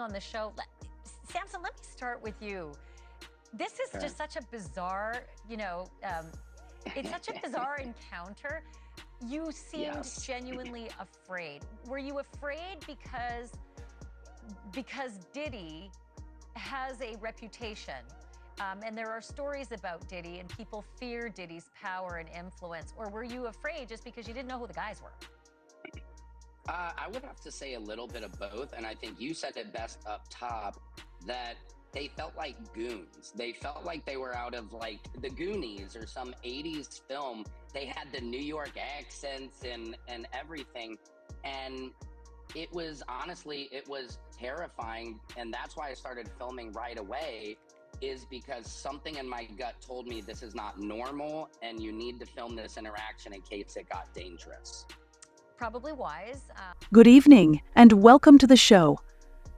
on the show. Samson, let me start with you. This is just such a bizarre, it's such a bizarre encounter. You seemed genuinely afraid. Were you afraid because Diddy has a reputation, and there are stories about Diddy, and people fear Diddy's power and influence? Or were you afraid just because you didn't know who the guys were? I would have to say a little bit of both, and I think you said it best up top, that they felt like goons. They felt like they were out of like the Goonies or some 80s film. They had the New York accents and everything. And it was terrifying. And that's why I started filming right away, is because something in my gut told me this is not normal and you need to film this interaction in case it got dangerous. Probably wise. Good evening and welcome to the show.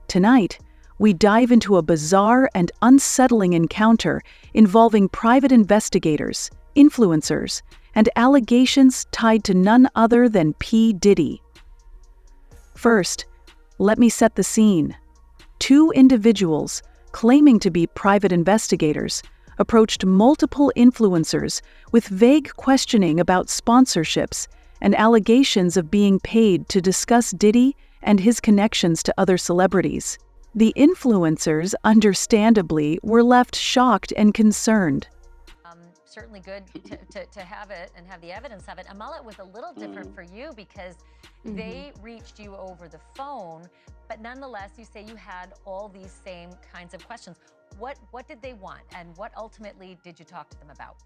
Tonight, we dive into a bizarre and unsettling encounter involving private investigators, influencers, and allegations tied to none other than P. Diddy. First, let me set the scene. Two individuals, claiming to be private investigators, approached multiple influencers with vague questioning about sponsorships and allegations of being paid to discuss Diddy and his connections to other celebrities. The influencers, understandably, were left shocked and concerned. Certainly good to have it and have the evidence of it. Amala, it was a little different for you because they reached you over the phone, but nonetheless, you say you had all these same kinds of questions. What did they want, and what ultimately did you talk to them about?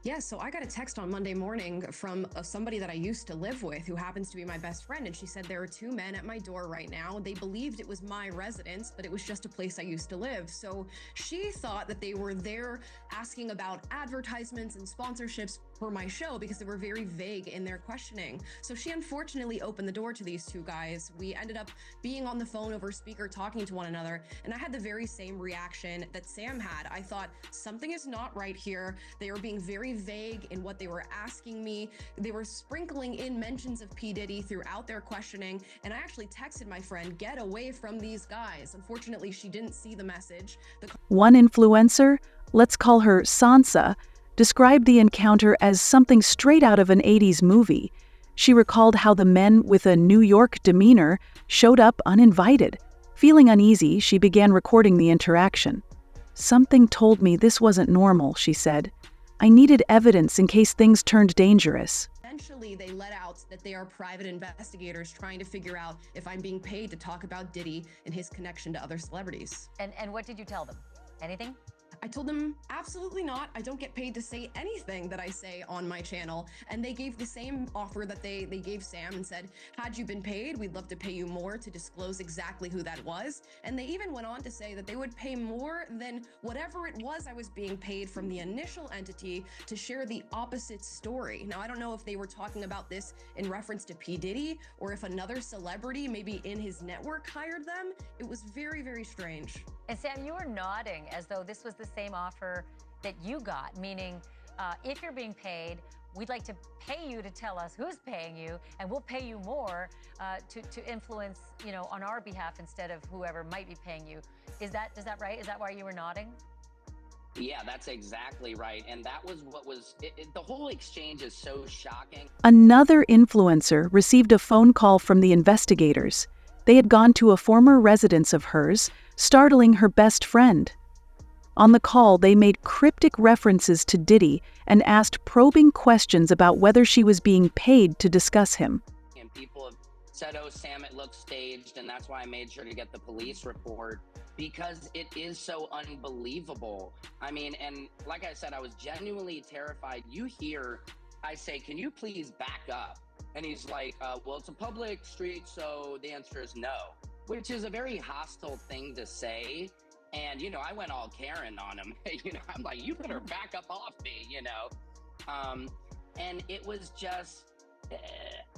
Yeah, so I got a text on Monday morning from somebody that I used to live with who happens to be my best friend. And she said, there are two men at my door right now. They believed it was my residence, but it was just a place I used to live. So she thought that they were there asking about advertisements and sponsorships for my show because they were very vague in their questioning. So she unfortunately opened the door to these two guys. We ended up being on the phone over speaker talking to one another. And I had the very same reaction that Sam had. I thought something is not right here. They were being very vague in what they were asking me. They were sprinkling in mentions of P. Diddy throughout their questioning, and I actually texted my friend, get away from these guys. Unfortunately, she didn't see the message. One influencer, let's call her Sansa, described the encounter as something straight out of an 80s movie. She recalled how the men with a New York demeanor showed up uninvited. Feeling uneasy, she began recording the interaction. Something told me this wasn't normal, she said. I needed evidence in case things turned dangerous. Eventually, they let out that they are private investigators trying to figure out if I'm being paid to talk about Diddy and his connection to other celebrities. And what did you tell them? Anything? I told them, absolutely not. I don't get paid to say anything that I say on my channel. And they gave the same offer that they gave Sam and said, had you been paid, we'd love to pay you more to disclose exactly who that was. And they even went on to say that they would pay more than whatever it was I was being paid from the initial entity to share the opposite story. Now, I don't know if they were talking about this in reference to P. Diddy or if another celebrity, maybe in his network, hired them. It was very, very strange. And Sam, you were nodding as though this was the same offer that you got, meaning if you're being paid, we'd like to pay you to tell us who's paying you, and we'll pay you more to influence, on our behalf instead of whoever might be paying you. Is that right? Is that why you were nodding? Yeah, that's exactly right. And that was what was, the whole exchange is so shocking. Another influencer received a phone call from the investigators. They had gone to a former residence of hers, startling her best friend. On the call, they made cryptic references to Diddy and asked probing questions about whether she was being paid to discuss him. And people have said, oh, Sam, it looks staged, and that's why I made sure to get the police report, because it is so unbelievable. I mean, and like I said, I was genuinely terrified. I say, can you please back up? And he's like, well, it's a public street, so the answer is no, which is a very hostile thing to say. And, I went all Karen on him. I'm like, you better back up off me, and it was just,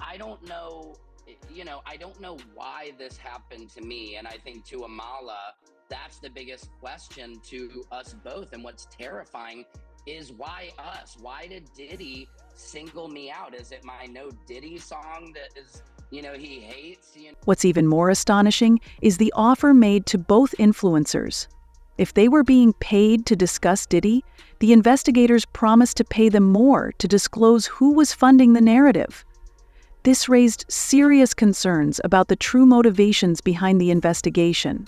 I don't know, I don't know why this happened to me. And I think to Amala, that's the biggest question to us both. And what's terrifying is why us? Why did Diddy single me out? Is it my No Diddy song that is he hates. What's even more astonishing is the offer made to both influencers. If they were being paid to discuss Diddy, the investigators promised to pay them more to disclose who was funding the narrative. This raised serious concerns about the true motivations behind the investigation.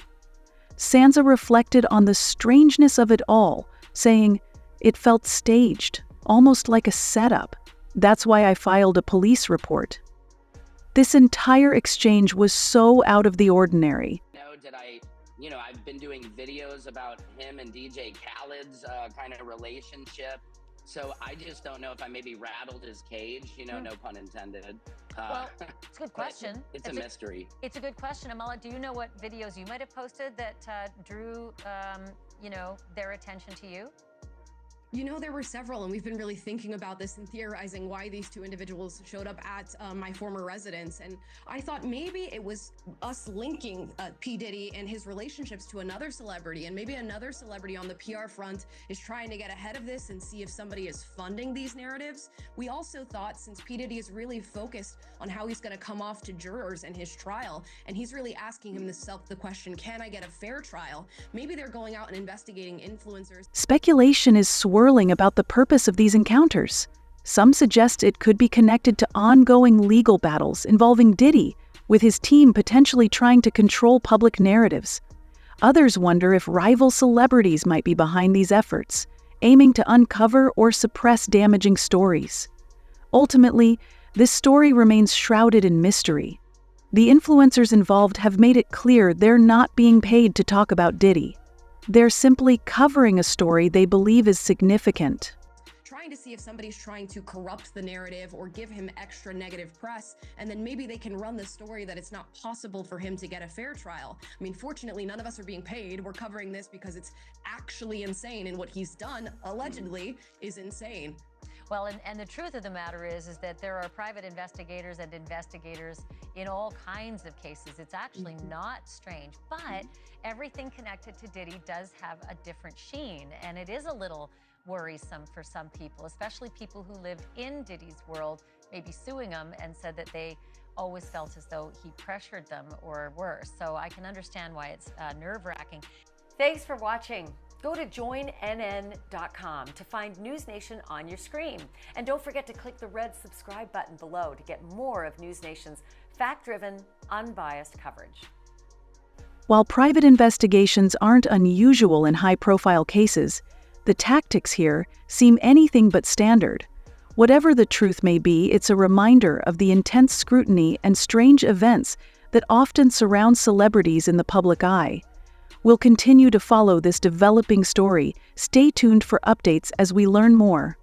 Sansa reflected on the strangeness of it all, saying, "It felt staged, almost like a setup. That's why I filed a police report." This entire exchange was so out of the ordinary. I've been doing videos about him and DJ Khaled's kind of relationship. So I just don't know if I maybe rattled his cage, no pun intended. Well, it's a good question. It's a mystery. It's a good question. Amala, do you know what videos you might have posted that drew, their attention to you? There were several, and we've been really thinking about this and theorizing why these two individuals showed up at my former residence. And I thought maybe it was us linking P. Diddy and his relationships to another celebrity, and maybe another celebrity on the PR front is trying to get ahead of this and see if somebody is funding these narratives. We also thought, since P. Diddy is really focused on how he's going to come off to jurors in his trial, and he's really asking himself the question, can I get a fair trial? Maybe they're going out and investigating influencers. Speculation is swirling about the purpose of these encounters. Some suggest it could be connected to ongoing legal battles involving Diddy, with his team potentially trying to control public narratives. Others wonder if rival celebrities might be behind these efforts, aiming to uncover or suppress damaging stories. Ultimately, this story remains shrouded in mystery. The influencers involved have made it clear they're not being paid to talk about Diddy. They're simply covering a story they believe is significant. Trying to see if somebody's trying to corrupt the narrative or give him extra negative press, and then maybe they can run the story that it's not possible for him to get a fair trial. I mean, fortunately, none of us are being paid. We're covering this because it's actually insane, and what he's done, allegedly, is insane. Well, and the truth of the matter is that there are private investigators and investigators in all kinds of cases. It's actually not strange, but everything connected to Diddy does have a different sheen, and it is a little worrisome for some people, especially people who lived in Diddy's world, maybe suing him and said that they always felt as though he pressured them or worse. So I can understand why it's nerve-wracking. Thanks for watching. Go to joinnn.com to find News Nation on your screen. And don't forget to click the red subscribe button below to get more of News Nation's fact-driven, unbiased coverage. While private investigations aren't unusual in high-profile cases, the tactics here seem anything but standard. Whatever the truth may be, it's a reminder of the intense scrutiny and strange events that often surround celebrities in the public eye. We'll continue to follow this developing story. Stay tuned for updates as we learn more.